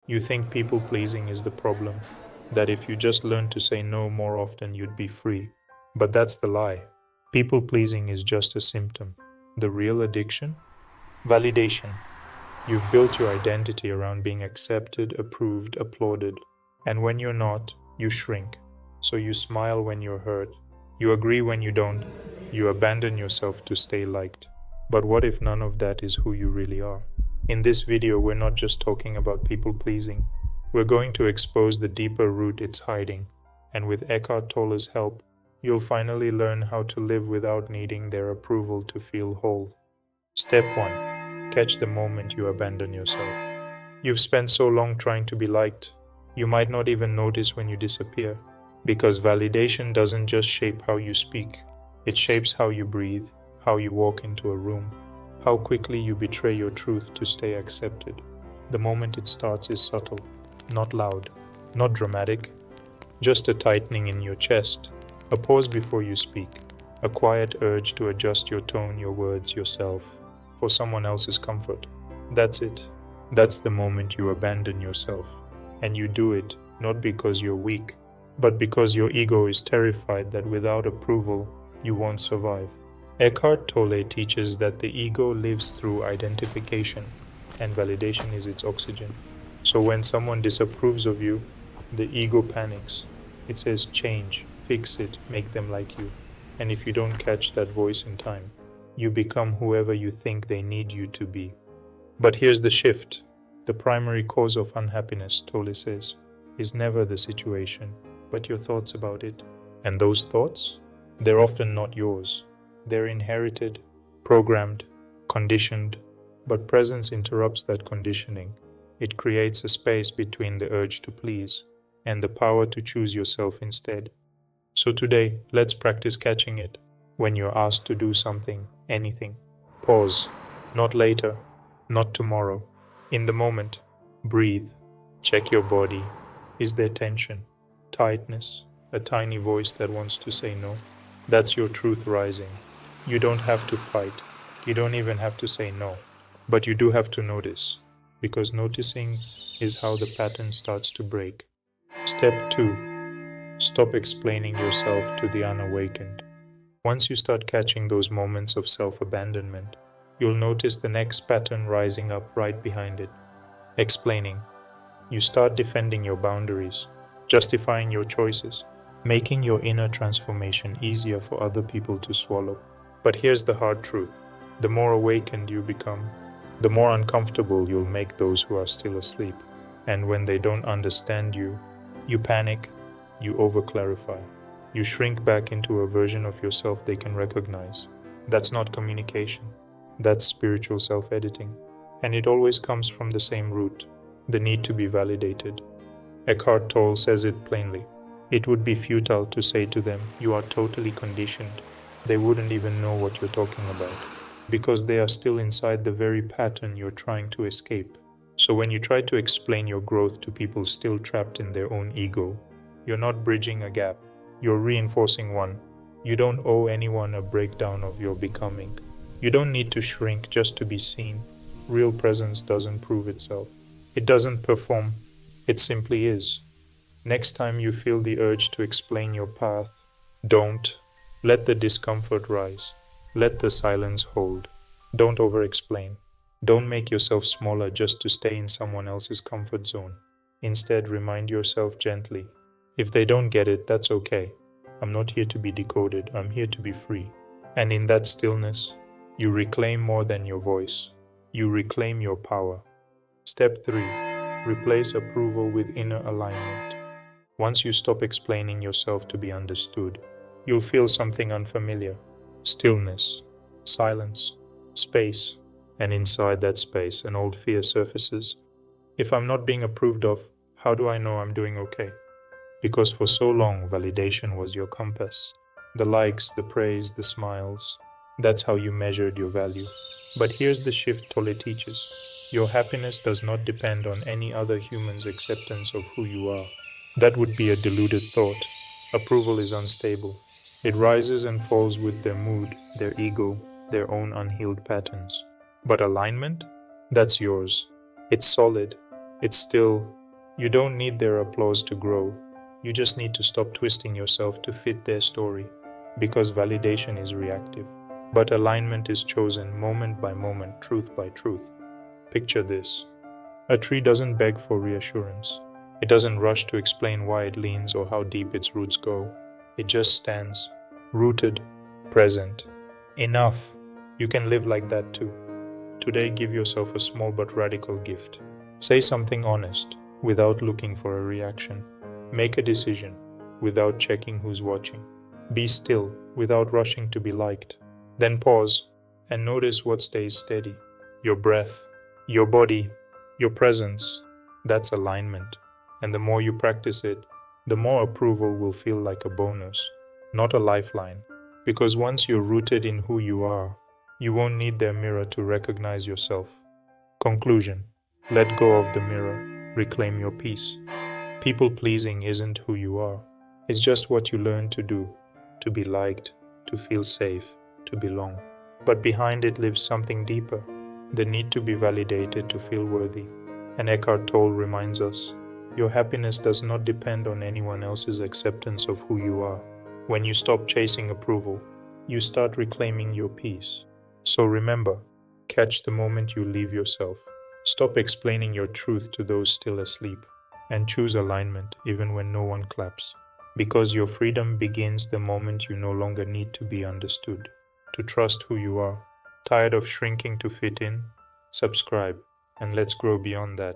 You think people pleasing is the problem, that if you just learn to say no more often, you'd be free. But that's the lie. People pleasing is just a symptom. The real addiction? Validation. You've built your identity around being accepted, approved, applauded. And when you're not, you shrink. So you smile when you're hurt. You agree when you don't. You abandon yourself to stay liked. But what if none of that is who you really are? In this video, we're not just talking about people pleasing. We're going to expose the deeper root it's hiding. And with Eckhart Tolle's help, you'll finally learn how to live without needing their approval to feel whole. Step 1. Catch the moment you abandon yourself. You've spent so long trying to be liked, you might not even notice when you disappear. Because validation doesn't just shape how you speak, it shapes how you breathe, how you walk into a room, how quickly you betray your truth to stay accepted. The moment it starts is subtle, not loud, not dramatic, just a tightening in your chest, a pause before you speak, a quiet urge to adjust your tone, your words, yourself, for someone else's comfort. That's it. That's the moment you abandon yourself. And you do it not because you're weak, but because your ego is terrified that without approval, you won't survive. Eckhart Tolle teaches that the ego lives through identification, and validation is its oxygen. So when someone disapproves of you, the ego panics. It says change, fix it, make them like you. And if you don't catch that voice in time, you become whoever you think they need you to be. But here's the shift. The primary cause of unhappiness, Tolle says, is never the situation, but your thoughts about it. And those thoughts? They're often not yours. They're inherited, programmed, conditioned, but presence interrupts that conditioning. It creates a space between the urge to please and the power to choose yourself instead. So today, let's practice catching it. When you're asked to do something, anything, pause. Not later, not tomorrow. In the moment, breathe. Check your body. Is there tension, tightness, a tiny voice that wants to say no? That's your truth rising. You don't have to fight. You don't even have to say no. But you do have to notice, because noticing is how the pattern starts to break. Step 2. Stop explaining yourself to the unawakened. Once you start catching those moments of self-abandonment, you'll notice the next pattern rising up right behind it. Explaining. You start defending your boundaries, justifying your choices, making your inner transformation easier for other people to swallow. But here's the hard truth. The more awakened you become, the more uncomfortable you'll make those who are still asleep. And when they don't understand you, you panic, you over-clarify. You shrink back into a version of yourself they can recognize. That's not communication. That's spiritual self-editing. And it always comes from the same root, the need to be validated. Eckhart Tolle says it plainly. It would be futile to say to them, you are totally conditioned. They wouldn't even know what you're talking about, because they are still inside the very pattern you're trying to escape. So when you try to explain your growth to people still trapped in their own ego, you're not bridging a gap, you're reinforcing one. You don't owe anyone a breakdown of your becoming. You don't need to shrink just to be seen. Real presence doesn't prove itself. It doesn't perform. It simply is. Next time you feel the urge to explain your path, don't. Let the discomfort rise. Let the silence hold. Don't over-explain. Don't make yourself smaller just to stay in someone else's comfort zone. Instead, remind yourself gently. If they don't get it, that's okay. I'm not here to be decoded. I'm here to be free. And in that stillness, you reclaim more than your voice. You reclaim your power. Step 3. Replace approval with inner alignment. Once you stop explaining yourself to be understood, you'll feel something unfamiliar. Stillness, silence, space. And inside that space, an old fear surfaces. If I'm not being approved of, how do I know I'm doing okay? Because for so long, validation was your compass. The likes, the praise, the smiles. That's how you measured your value. But here's the shift Tolle teaches. Your happiness does not depend on any other human's acceptance of who you are. That would be a deluded thought. Approval is unstable. It rises and falls with their mood, their ego, their own unhealed patterns. But alignment? That's yours. It's solid. It's still, You don't need their applause to grow. You just need to stop twisting yourself to fit their story, because validation is reactive. But alignment is chosen moment by moment, truth by truth. Picture this. A tree doesn't beg for reassurance. It doesn't rush to explain why it leans or how deep its roots go. It just stands, rooted, present. Enough. You can live like that too. Today, give yourself a small but radical gift. Say something honest without looking for a reaction. Make a decision without checking who's watching. Be still without rushing to be liked. Then pause and notice what stays steady. Your breath, your body, your presence. That's alignment. And the more you practice it, the more approval will feel like a bonus, not a lifeline. Because once you're rooted in who you are, you won't need their mirror to recognize yourself. Conclusion. Let go of the mirror. Reclaim your peace. People pleasing isn't who you are. It's just what you learn to do. To be liked, to feel safe, to belong. But behind it lives something deeper. The need to be validated to feel worthy. And Eckhart Tolle reminds us, your happiness does not depend on anyone else's acceptance of who you are. When you stop chasing approval, you start reclaiming your peace. So remember, catch the moment you leave yourself. Stop explaining your truth to those still asleep, and choose alignment even when no one claps. Because your freedom begins the moment you no longer need to be understood, to trust who you are. Tired of shrinking to fit in? Subscribe, and let's grow beyond that.